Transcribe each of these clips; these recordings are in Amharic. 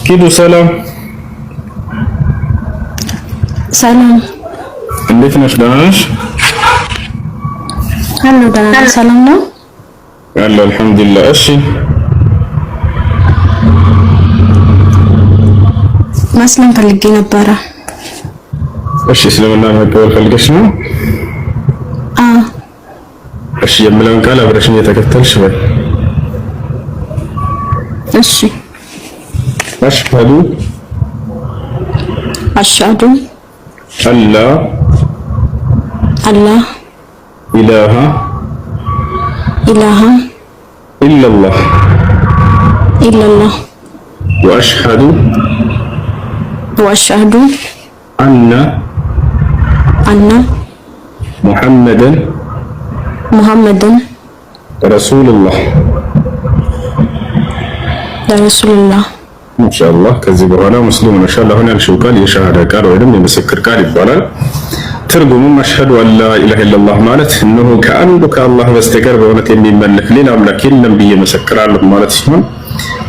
ኪዱ ሰላም ሰላም፣ እንዴት ነሽ? ደህና ነሽ? አሎ ደህና ነኝ። ሰላም ነው አሎ አልሐምዱሊላህ። እሺ ማስለም ፈልጌ ነበረ። እሺ እስልምና መቀበል ፈልገሽ ነው? እሺ የምለውን ቃል አብረሽኝ የተከተልሽ በይ። እሺ አሽሀዱ አላ ኢላሃ ኢለላህ ወአሽሀዱ አነ ሙሐመደን ረሱሉላህ ኢንሻአላህ። ከዚህ በኋላ ሙስሊም ነሻል። አሁን ያልሽው ቃል የሸሃዳ ቃል ወይም የምስክር ቃል ይባላል። ትርጉሙም አሽሀዱ አላ ኢላሃ ኢለላህ ማለት እነሆ ከአንዱ ከአላህ በስተቀር በእውነት የሚመለክ ሌላ አምላክ የለም ብዬ መሰክራለሁ ማለት ሲሆን፣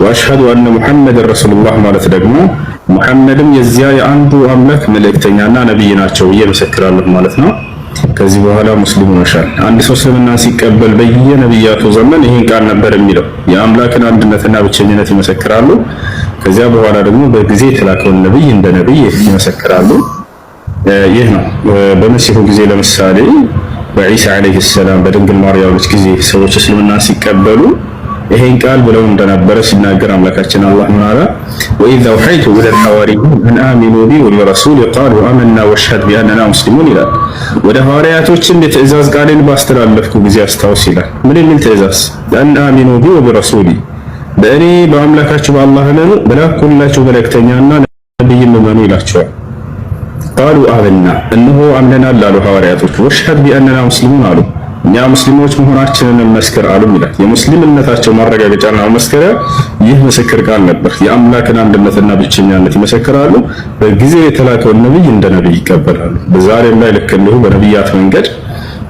ወአሽሀዱ አነ ሙሐመድን ረሱሉላህ ማለት ደግሞ ሙሐመድም የዚያ የአንዱ አምላክ መልእክተኛና ነብይ ናቸው ብዬ መሰክራለሁ ማለት ነው። ከዚህ በኋላ ሙስሊም ነሻል። አንድ ሰው እስልምና ሲቀበል በየነብያቱ ዘመን ይህን ቃል ነበር የሚለው። የአምላክን አንድነትና ብቸኝነት ይመሰክራሉ። ከዚያ በኋላ ደግሞ በጊዜ የተላከውን ነብይ እንደ ነብይ ይመሰክራሉ። ይህ ነው በመሲሁ ጊዜ ለምሳሌ በኢሳ አለይሂ ሰላም በድንግል ማርያም ጊዜ ሰዎች እስልምና ሲቀበሉ ይሄን ቃል ብለው እንደነበረ ሲናገር አምላካችን አላህ ምን አለ? ወኢዝ አውሐይቱ ኢለል ሐዋሪይን አን አሚኑ ቢ ወቢረሱሊ ቃሉ አመና ወሽሀድ ቢአንና ሙስሊሙን ይላል። ወደ ሐዋርያቶችም የትእዛዝ ቃሌን ባስተላለፍኩ ጊዜ አስታውስ ይላል። ምን የሚል ትእዛዝ? አን አሚኑ ቢ ወቢረሱሊ፣ በእኔ በአምላካችሁ በአላህ እመኑ፣ በላኩላችሁ መልእክተኛና ነብይም እመኑ ይላቸዋል። ቃሉ አመና፣ እነሆ አምነናል አሉ ሐዋርያቶች። ወሽሀድ ቢአንና ሙስሊሙን አሉ፣ እኛ ሙስሊሞች መሆናችንን መስክር አሉ ይላል። የሙስሊምነታቸው ማረጋገጫና መመስከሪያ ይህ ምስክር ቃል ነበር። የአምላክን አንድነትና ብቸኛነት ይመሰክራሉ። በጊዜው የተላከውን ነብይ እንደ ነብይ ይቀበላሉ። በዛሬም ላይ ልክ እንዲሁ በነብያት መንገድ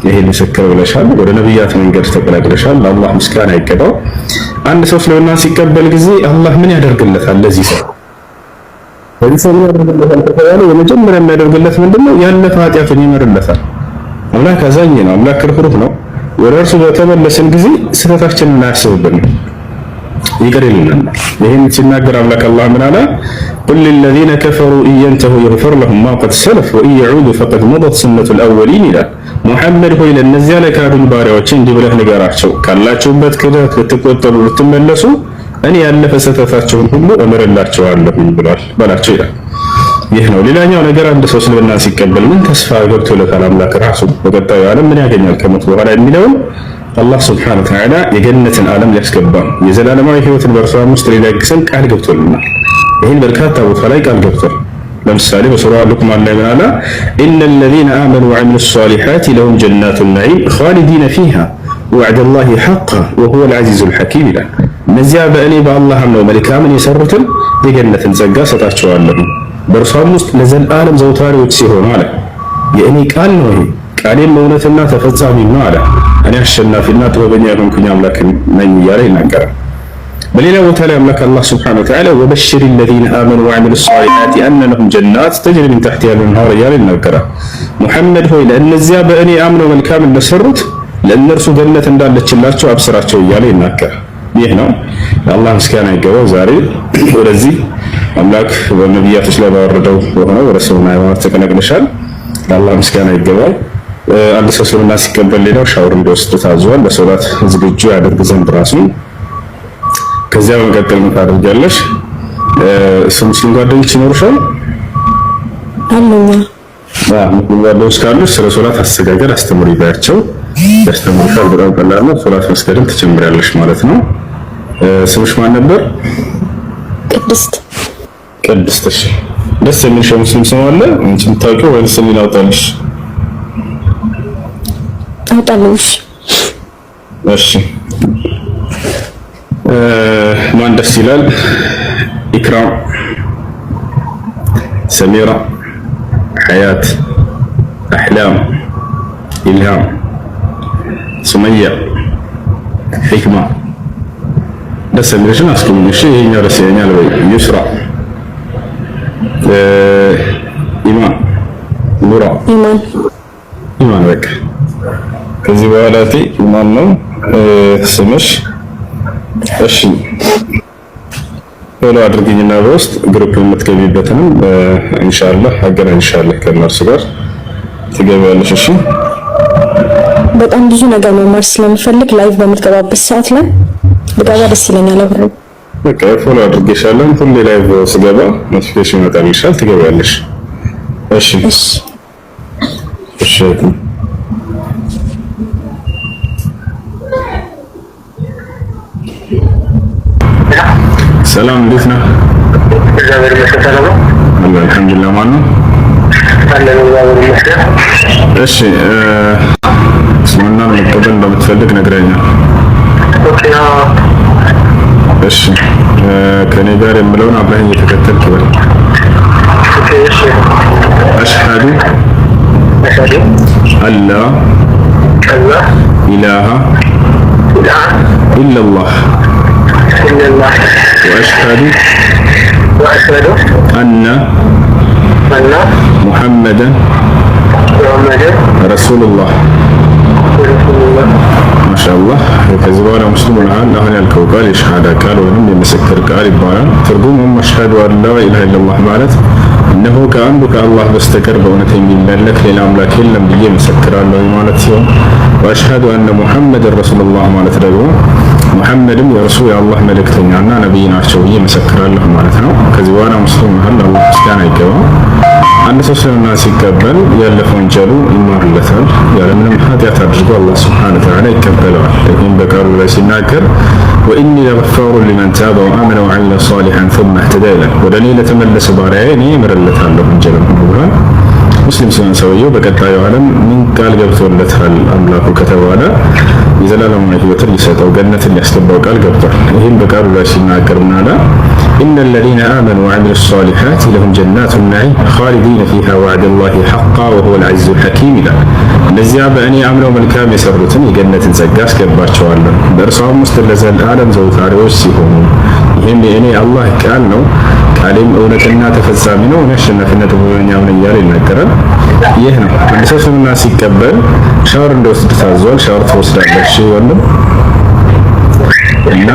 ይሄ ምስክር ብለሻል፣ ወደ ነብያት መንገድ ተቀላቅለሻል። ለአላህ ምስጋና ይገባው። አንድ ሰው እስልምና ሲቀበል ጊዜ አላህ ምን ያደርግለታል? ለዚህ ሰው ምን ያደርግለታል ከተባለ የመጀመሪያ የሚያደርግለት ምንድነው? ያለፈ ኃጢአቱን ይመርለታል። አምላክ አዛኝ ነው። አምላክ ርህሩህ ነው። ወደ እርሱ በተመለስን ጊዜ ስህተታችንን አያስብብንም፣ ይቅር ይልናል። ይህን ሲናገር አምላክ አላህ ምን አለ? ቁል ሊለዚነ ከፈሩ ኢየንተሁ ይግፈር ለሁም ማ ቀድ ሰለፍ ወኢን የዑዱ ፈቀድ መደት ሱነቱል አወሊን ይላል። ሙሐመድ ሆይ ለእነዚያ ለካዱኝ ባሪያዎች እንዲህ ብለህ ንገራቸው፣ ካላችሁበት ክደት ልትቆጠሩ ልትመለሱ እኔ ያለፈ ስህተታቸውን ሁሉ እምርላቸዋለሁ ብሏል በላቸው ይላል። ይህ ነው። ሌላኛው ነገር አንድ ሰው እስልምና ሲቀበል ምን ተስፋ ገብቶለታል አምላክ ራሱ በቀጣዩ ዓለም ምን ያገኛል ከሞት በኋላ የሚለውን አላህ ሱብሓነሁ ወተዓላ የገነትን ዓለም ሊያስገባ የዘላለማዊ ሕይወትን በእርሷም ውስጥ ሊለግሰን ቃል ገብቶልናል። ይህን በርካታ ቦታ ላይ ቃል ገብቷል። ለምሳሌ በሱራ ሉቅማን ላይ ምን አለ? ኢነል ለዚነ አመኑ ወዐሚሉ ሷሊሓቲ ለሁም ጀናቱ ነዒም ኻሊዲነ ፊሃ ወዐደላሂ ሐqqን ወሁወል ዐዚዙል ሐኪም ይላል። እነዚያ በእኔ በአላህ አምነው መልካምን የሰሩትን የገነትን ጸጋ ሰጣቸዋለሁ በእርሷም ውስጥ ለዘላለም ዘውታሪዎች ሲሆኑ አለ። የእኔ ቃል ነው፣ ይሄ ቃሌም እውነትና ተፈጻሚ ነው አለ። እኔ አሸናፊና ጥበበኛ የሆንኩኝ አምላክ ነኝ እያለ ይናገራል። በሌላ ቦታ ላይ አምላክ አላህ ሱብሓነሁ ወተዓላ ወበሽሪ ለዚነ አመኑ ወዐሚሉ ሷሊሓቲ አነ ለሁም ጀናት ተጅሪ ሚን ተሕቲሃል አንሃር እያለ ይናገራል። ሙሐመድ ሆይ ለእነዚያ በእኔ አምነው መልካም እንደሰሩት ለእነርሱ ገነት እንዳለችላቸው አብስራቸው እያለ ይናገራል። ይህ ነው። ለአላህ ምስጋና ይገባው። ዛሬ ወደዚህ አምላክ በነቢያቶች ላይ ባወረደው በሆነው ወደ እስልምና ሃይማኖት ተቀላቅለሻል። ለአላህ ምስጋና ይገባው። አንድ ሰው እስልምና ሲቀበል ሌላው ሻወር እንዲወስድ ታዟል። ለሶላት ዝግጁ ያደርግ ዘንድ ራሱን። ከዚያ በመቀጠል ምን ታደርጊያለሽ? ሙስሊም ጓደኞች ይኖሩሻል? አለኛ። ሙስሊም ጓደኞች ካሉሽ ስለ ሶላት አሰጋገድ አስተምሪ ባያቸው ያስተምሩሻል። በጣም ቀላል ነው። ሶላት መስገድን ትጀምሪያለሽ ማለት ነው። ስምሽ ማን ነበር? ቅድስት። ቅድስት። እሺ፣ ደስ የሚል ሙስሊም ስም አለ አንቺ የምታውቂው ወይስ ምን ላውጣልሽ? አውጣልሽ። እሺ፣ ማን ደስ ይላል? ኢክራም፣ ሰሚራ፣ ሐያት፣ አሕላም፣ ኢልሃም፣ ሱመያ፣ ሒክማ። ደስ የሚልሽን አስቀምጪ። እሺ፣ ይሄኛው ደስ ይለኛል። ወይ ዩስራ፣ ኢማን ኑራ ኢማን በቃ ከዚህ በኋላ ኢማን ነው ስምሽ። እሺ ፎሎ አድርጊኝና በውስጥ ግሩፕ የምትገቢበትንም ኢንሻአላህ አገናኝሻለሁ ከእነርሱ ጋር ትገቢያለሽ። እሺ በጣም ብዙ ነገር መማር ስለምፈልግ ላይቭ በምትገባበት ሰዓት ላይ ብገባ ደስ ይለኛል። አብረን በቃ ፎሎ አድርጌሻለሁ። ሁሌ ላይቭ ስገባ ኖቲፊኬሽን ይመጣልሻል፣ ትገቢያለሽ። እሺ እሺ ሰላም እንዴት ነህ? እግዚአብሔር ይመስገን ነው። አልሐምዱሊላህ ማን ነው? እግዚአብሔር ይመስገን። እሺ እስልምናን መቀበል እንደምትፈልግ ነግረኛል። እሺ ከኔ ጋር የምለውን አብረን እየተከተልክ በል። አሽሀዱ አላ ኢላሃ ኢለላህ وأشهد أن محمدا رسول الله ما شاء الله ከዚህ በኋላ ሙስሊሙን አሁን ያልከው ቃል የሸሃዳ ቃል ወይም የምስክር ቃል ይባላል። ትርጉሙም አሽሀዱ አን ላ ኢላሀ ኢለላህ ማለት እነሆ ከአንዱ ከአላህ በስተቀር በእውነት የሚመለክ ሌላ አምላክ የለም ብዬ መሰክራለሁ ማለት ሲሆን ወአሽሀዱ አነ ሙሐመድን ረሱሉላህ ማለት ደግሞ ሙሐመድም የእርሱ የአላህ መልእክተኛና ነብይ ናቸው ብዬ መሰክራለሁ ማለት ነው። ከዚህ በኋላ ሙስሊም መሃል አላህ ምስጋና ይገባው። አንድ ሰው እስልምና ሲቀበል ያለፈ ወንጀሉ ይማርለታል፣ ያለምንም ኃጢአት አድርጎ አላህ ሱብሓነሁ ወተዓላ ይቀበለዋል። ይህም በቃሉ ላይ ሲናገር ወኢኒ ለገፋሩ ሊመን ታበ ወአመነ ወዐሚለ ሷሊሐን ሱመ እህተዳ ይላል። ወደ እኔ ለተመለሰ ባሪያዬ እኔ እምርለታለሁ ወንጀልን ሁሉ ብሏል። ሙስሊም ሲሆን ሰውየው በቀጣዩ ዓለም ምን ቃል ገብቶለታል አምላኩ ከተባለ የዘላለማዊ ሕይወትን ሊሰጠው ገነትን ሊያስገባው ቃል ገብቷል። ይህም በቃሉ ላይ ሲናገር ምን አለ? ኢነ ለዚነ አመኑ ወዐሚሉ ሷሊሓት ለሁም ጀናቱ ነዒም ኻሊዲነ ፊሃ ወዐደላሂ ሐቃ ወሁወል ዐዚዙል ሐኪም ይላል። እነዚያ በእኔ አምነው መልካም የሰሩትን የገነትን ጸጋ አስገባቸዋለሁ፣ በእርሷም ውስጥ ለዘላለም ዘውታሪዎች ሲሆኑ ይህም የእኔ አላህ ቃል ነው፣ ቃሌም እውነትና ተፈጻሚ ነው፣ እኔ አሸናፊነት ጥበበኛው ነኝ እያለ ይናገራል። ይህ ነው አንድ ሰው እስልምና ሲቀበል ሻወር እንደወስድ ታዟል። ሻወር ትወስዳለሽ ወንድም እና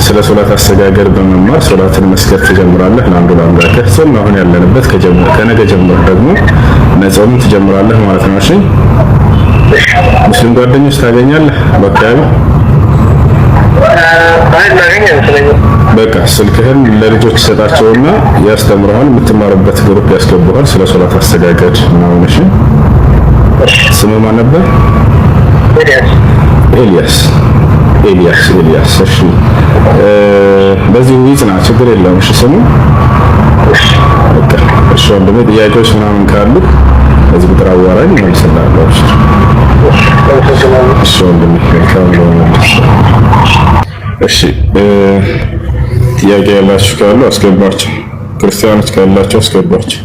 ስለ ሶላት አሰጋገድ በመማር ሶላትን መስገድ ትጀምራለህ ለአንዱ ለአምላክህ። ጾም አሁን ያለንበት ከነገ ጀምሮ ደግሞ መጾም ትጀምራለህ ማለት ነው። እሺ ሙስሊም ጓደኞች ታገኛለህ በአካባቢ? በቃ ስልክህን ለልጆች ሰጣቸውና ያስተምረዋል። የምትማርበት ግሩፕ ያስገቡሃል ስለ ሶላት አሰጋገድ ነው። እሺ ስምህ ማን ነበር? ኤልያስ። እሺ በዚህ ይጽና፣ ችግር የለውም። እሺ ስሙ በቃ እሺ። ወንድሜ ጥያቄዎች ምናምን ካሉ በዚህ ቁጥር አዋራኝ መልስልሃለሁ። እሺ ወንድሜ መልካም ነው። እሺ ጥያቄ ያላችሁ ካሉ አስገባችሁ። ክርስቲያኖች ካላችሁ አስገባችሁ።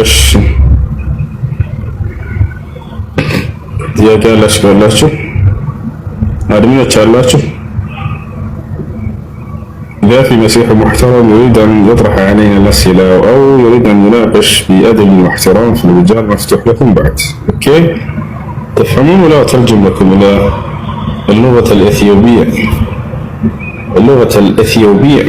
እሺ ጥያቄ ያላችሁ ካላችሁ አድሚኖች አላችሁ። إذا في مسيح محترم يريد أن يطرح علينا الأسئلة أو يريد أن يناقش بأدب واحترام في المجال مفتوح لكم بعد. أوكي؟ تفهمون ولا أترجم لكم إلى اللغة الإثيوبية؟ اللغة الإثيوبية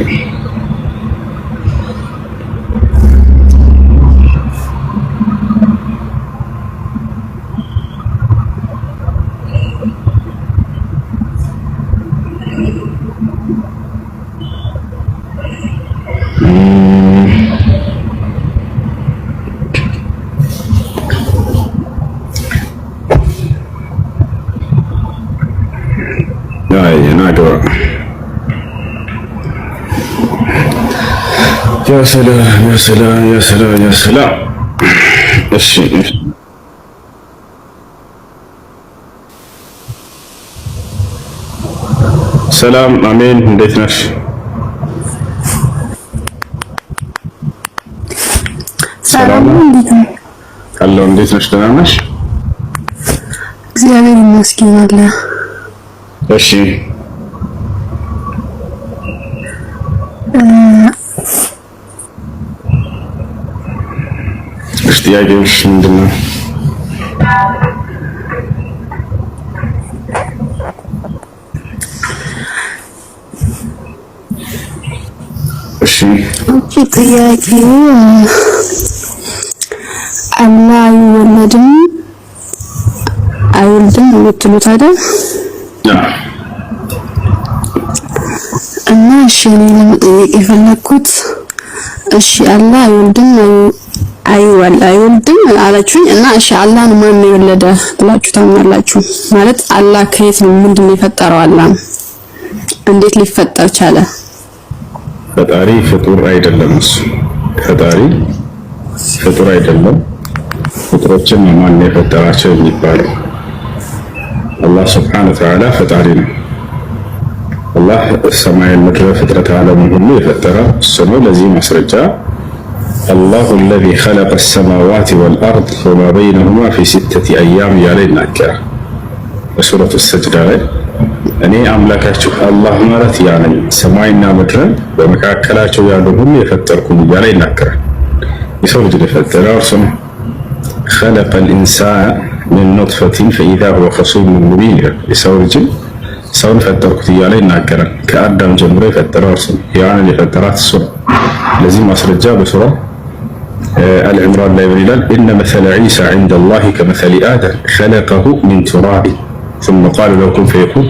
يا سلام يا سلام يا سلام يا سلام. እሺ ሰላም አሜን። እንዴት ነሽ? ሰላም አለው። እንዴት ነሽ? ደህና ነሽ? እግዚአብሔር ይመስገን አለ። እሺ ጥያቄሽ ምንድን ነው? እሺ ጥያቄ አላህ አይወለድም አይወልድም የምትሉት አይደል? እና እሺ እኔ ለመጠየቅ የፈለኩት እሺ አላህ አይወልድም አይወልድም አላችሁኝ እና እሺ አላህን ማን ነው የወለደ ብላችሁ ታምናላችሁ? ማለት አላህ ከየት ነው ምንድነው የፈጠረው? አላህ እንዴት ሊፈጠር ቻለ? ፈጣሪ ፍጡር አይደለም። እሱ ፈጣሪ ፍጡር አይደለም። ፍጡሮችን ማን ነው የፈጠራቸው የሚባለው? አላህ ሱብሓነሁ ወተዓላ ፈጣሪ ነው። አላህ ሰማይ ምድር ፍጥረት ዓለሙን ሁሉ የፈጠረ እሱ ነው። ለዚህ ማስረጃ አላሁ አለዚ ኸለቀ ሰማዋት ወልአርድ ወማ በይነሁማ ፊ ሲተቲ አያም እያለ ይናገራል በሱረቱ ሰጅዳ ላይ። እኔ አምላካችሁ አላህ ማለት ያ ነኝ፣ ሰማይና ምድርን በመካከላቸው ያሉ ሁሉ የፈጠርኩኝ እያለ ይናገራል። የሰው ልጅ የፈጠረው እርሱ ነው። ኸለቀ ልኢንሳነ ሚን ኑጥፈቲን ፈኢዛ ሁወ ኸሲሙን ሙቢን ይላል። የሰው ልጅን ሰውን ፈጠርኩት እያለ ይናገራል። ከአዳም ጀምሮ የፈጠረው እርሱ ነው። ሔዋንን የፈጠራት እሱ ነው። ለዚህ ማስረጃ በሱራ አልዕምራን ላይ ምን ይላል? ኢነ መሰለ ዒሳ ዐንደ አላህ ከመሰሊ አደም ኸለቀሁ ሚን ቱራቢን ثم قال له كن فيكون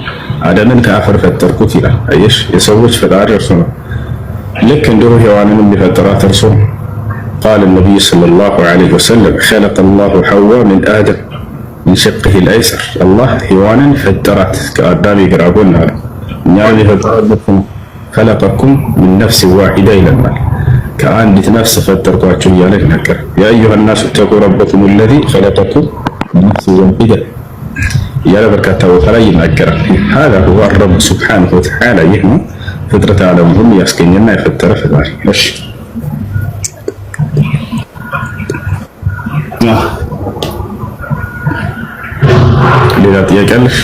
አደምን ከአፈር ፈጠርኩት ይላል። አየሽ፣ የሰዎች ፈጣሪ እርሱ ነው። ልክ እንዲሁ ሔዋንንም የፈጠራት እርሱ ነው። قال النبي صلى الله عليه وسلم خلق الله حواء من آدم من شقه الأيسر الله ሔዋንን ፈጠራት ከአዳም የግራ ጎን አለ። እኛን የፈጠረበት خلقكم من نفس واحدة ይለናል። ከአንዲት ነፍስ ፈጠርኳችሁ እያለ ይናገራል። يا أيها الناس اتقوا ربكم الذي خلقكم من نفس واحدة እያለ በርካታ ቦታ ላይ ይናገራል። هذا هو الرب سبحانه وتعالى ይህ ነው ፍጥረት ዓለም ሁሉ ያስገኘና የፈጠረ ፈጣሪ። እሺ ሌላ ጥያቄ አለሽ?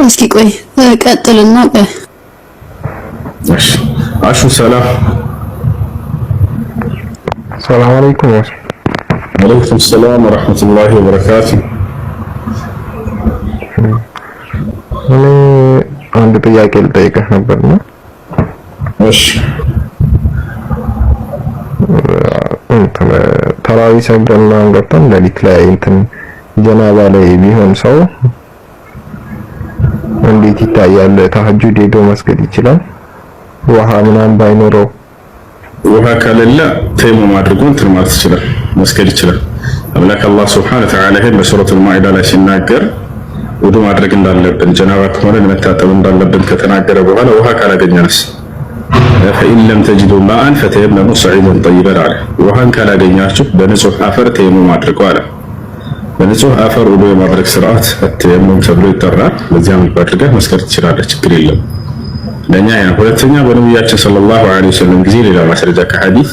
እስኪ ቆይ ቀጥልና ቆይ። እሺ አሹ ሰላም አለይኩም። ወአለይኩም ሰላም ወራህመቱላሂ ወበረካቱ። እኔ አንድ ጥያቄ ልጠይቅህ ነበርና። እሺ ተራዊ ሰግደና ገብተን ሌሊት ላይ ጀናባ ላይ ቢሆን ሰው እንዴት ይታያል? ተሐጁድ ሄዶ መስገድ ይችላል? ውሃ ምናምን ባይኖረው ውሃ ከሌለ ተይሙም አድርጎ እንትን ማለት ይችላል፣ መስገድ ይችላል። አምላክ አላህ ሱብሓነሁ ወተዓላ ይሄን በሱረቱል ማኢዳ ላይ ሲናገር ውዱ ማድረግ እንዳለብን ጀናባ ከሆነ መታጠብ እንዳለብን ከተናገረ በኋላ ውሃ ካላገኘንስ ፈኢን ለም ተጅዱ ማአን ፈተየመሙ ሰዒደን ጠይበን አለ። ውሃን ካላገኛችሁ በንጹህ አፈር ተየሙም አድርጉ አለ። በንጹህ አፈር ውዱ የማድረግ ስርዓት ተየሙም ተብሎ ይጠራል። በዚያም አድርገህ መስገድ ትችላለህ፣ ችግር የለም። ለኛ ያ ሁለተኛ በነብያችን ሰለላሁ ዐለይሂ ወሰለም ጊዜ ሌላ ማስረጃ ከሐዲስ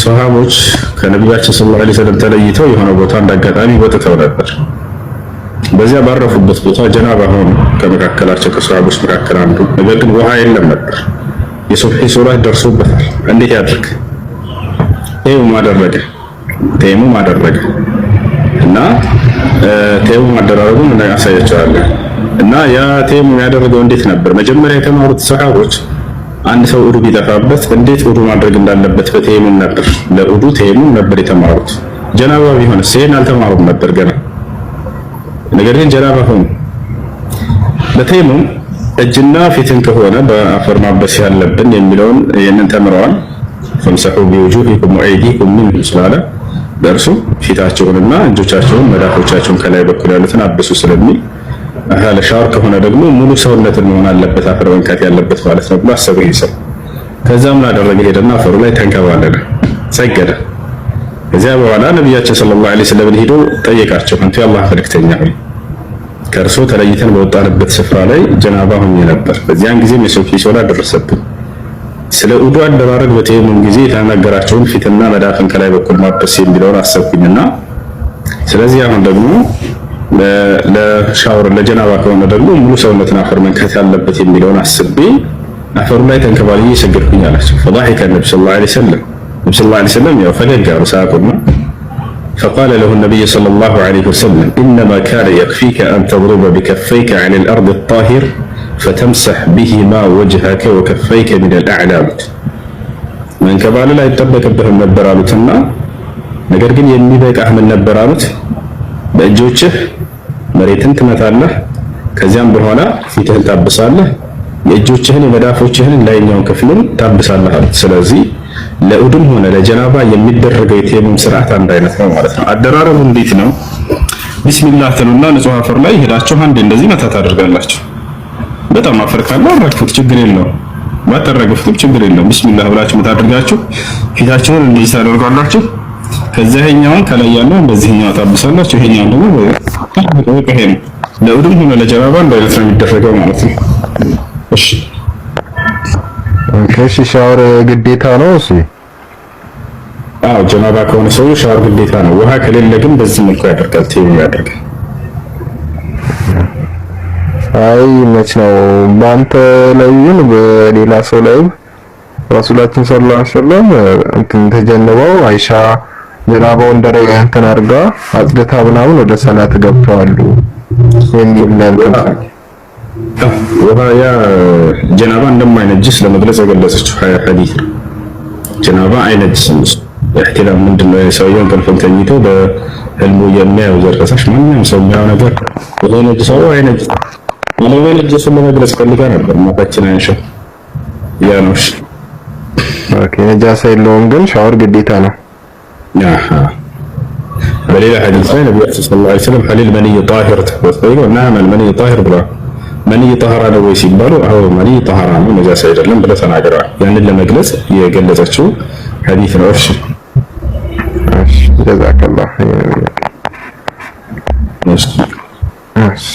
ሰሃቦች ከነብያችን ሰለላሁ ዐለይሂ ወሰለም ተለይተው የሆነ ቦታ እንዳጋጣሚ ወጥተው ነበር። በዚያ ባረፉበት ቦታ ጀናባ ሆኑ ከመካከላቸው ከሰሃቦች መካከል አንዱ። ነገር ግን ውሃ የለም ነበር። የሱብሒ ሶላት ደርሶበታል። እንዴት ያድርግ? ተየሙም አደረገ እና ተየሙም አደራረጉን እናሳያቸዋለን። እና ያ ተየሙም ያደረገው እንዴት ነበር? መጀመሪያ የተማሩት ሰሃቦች አንድ ሰው ውዱ ቢጠፋበት እንዴት ውዱ ማድረግ እንዳለበት በተየሙም ነበር። ለውዱ ተየሙም ነበር የተማሩት። ጀናባ ቢሆንስ ይሄን አልተማሩም ነበር ገና። ነገር ግን ጀናባ ሆኑ። በተየሙም እጅና ፊትን ከሆነ በአፈር ማበስ ያለብን የሚለውን ይህንን ተምረዋል። ፈምሰሑ ቢውጁሂኩም ወአይዲኩም ሚንሁ ስላለ በእርሱ ፊታቸውንና እጆቻቸውን መዳፎቻቸውን ከላይ በኩል ያሉትን አብሱ ስለሚል አህለ ሻወር ከሆነ ደግሞ ሙሉ ሰውነትን መሆን አለበት አፈር መንካት ያለበት ማለት ነው ብሎ አሰበ ይሄ ሰው። ከዛ ምን አደረገ? ሄደና አፈሩ ላይ ተንከባለለ፣ ሰገደ። ከዚያ በኋላ ነብያችን ሰለላሁ ዐለይሂ ወሰለም ሄዶ ጠየቃቸው፣ አንተ የአላህ መልእክተኛ ሆይ ከእርሶ ተለይተን በወጣንበት ስፍራ ላይ ጀናባ ሆኜ ነበር። በዚያን ጊዜም የሱብሒ ሶላት ደረሰብኝ። ስለ ውዱ አደራረግ በተየሙም ጊዜ የተናገራቸውን ፊትና መዳፍን ከላይ በኩል ማበስ የሚለውን አሰብኩኝና ስለዚህ አሁን ደግሞ ለሻወር ለጀናባ ከሆነ ደግሞ ሙሉ ሰውነትን አፈር መንካት ያለበት የሚለውን አስቤ አፈሩ ላይ ተንከባልዬ ሰገድኩኝ አላቸው። فضحك النبي صلى الله عليه وسلم النبي صلى الله عليه وسلم ያው ፈገግ አሉ ሳቁና فقال له النبي صلى الله عليه وسلم إنما كان يكفيك أن تضرب بكفيك على الأرض الطاهر فتمسح بهما وجهك وكفيك من الأعلى መንከባል ላይ ይጠበቅብህም ነበር አሉትና ነገር ግን የሚበቃህ ምን ነበር አሉት በእጆችህ መሬትን ትመታለህ ከዚያም በኋላ ፊትህን ታብሳለህ የእጆችህን የመዳፎችህን ላይኛውን ክፍልን ታብሳለህ አሉት። ስለዚህ ለኡድም ሆነ ለጀናባ የሚደረገው የተየሙም ስርዓት አንድ አይነት ነው ማለት ነው። አደራረቡ እንዴት ነው? ቢስሚላህ ትሉና ንጹህ አፈር ላይ ሄዳችሁ አንዴ እንደዚህ መታ ታደርጋላችሁ። በጣም አፈር ካለ አረግፉት ችግር የለውም። ባታረግፉትም ችግር የለውም። ቢስሚላህ ብላችሁ መታደርጋችሁ ፊታችሁን እንደዚህ ታደርጋላችሁ። ከዛ ይሄኛውን ከላይ ያለው እንደዚህኛው ታብሳላችሁ። ይሄኛው ደግሞ ይሄ ነው። ለኡድም ሆነ ለጀናባ አንድ አይነት ነው የሚደረገው ማለት ነው። እሺ ከሺ ሻወር ግዴታ ነው እሺ? አዎ ጀናባ ከሆነ ሰው ሻወር ግዴታ ነው። ውሃ ከሌለ ግን በዚህ መልኩ ያደርጋል። ተይሙም ያደርጋል። አይ መች ነው ባንተ ላይ ይሁን በሌላ ሰው ላይ ረሱላችን ሰለላሁ ዐለይሂ ወሰለም እንትን ተጀነበው አይሻ ጀናባው እንደረጋ እንትን አድርጋ አጽድታ ምናምን ወደ ሰላት ገብተዋል የሚል ነገር ወባያ ጀናባ እንደማይነጅስ ለመግለጽ የገለጸችው ሐዲስ ጀናባ አይነጅስም። ኢህቲላም ምንድነው? ሰውየውን እንቅልፉን ተኝቶ በህልሙ የሚያየው ዘር ፈሳሽ ማንኛውም ሰው የሚያየው ነገር ነጅሰው አይነጅስ አለመነጀሱን ለመግለጽ ፈልጋ ነበር ማታችን አይሻ ያ ነው። ኦኬ ነጃሳ የለውም ግን ሻወር ግዴታ ነው። በሌላ ሐዲስ ላይ ነብዩ ሰለላሁ ዐለይሂ ወሰለም ሐሊል መንይ ጣሂር ተወሰይው ነዓም መንይ ጣሂር ብላ መንይ ጣሃራ ነው ወይ ሲባሉ አዎ መንይ ጣሃራ ነው ነጃሳ አይደለም ብለው ተናግረዋል። ያንን ለመግለጽ የገለጸችው ሐዲስ ነው። እሺ ጀዛከላህ እሺ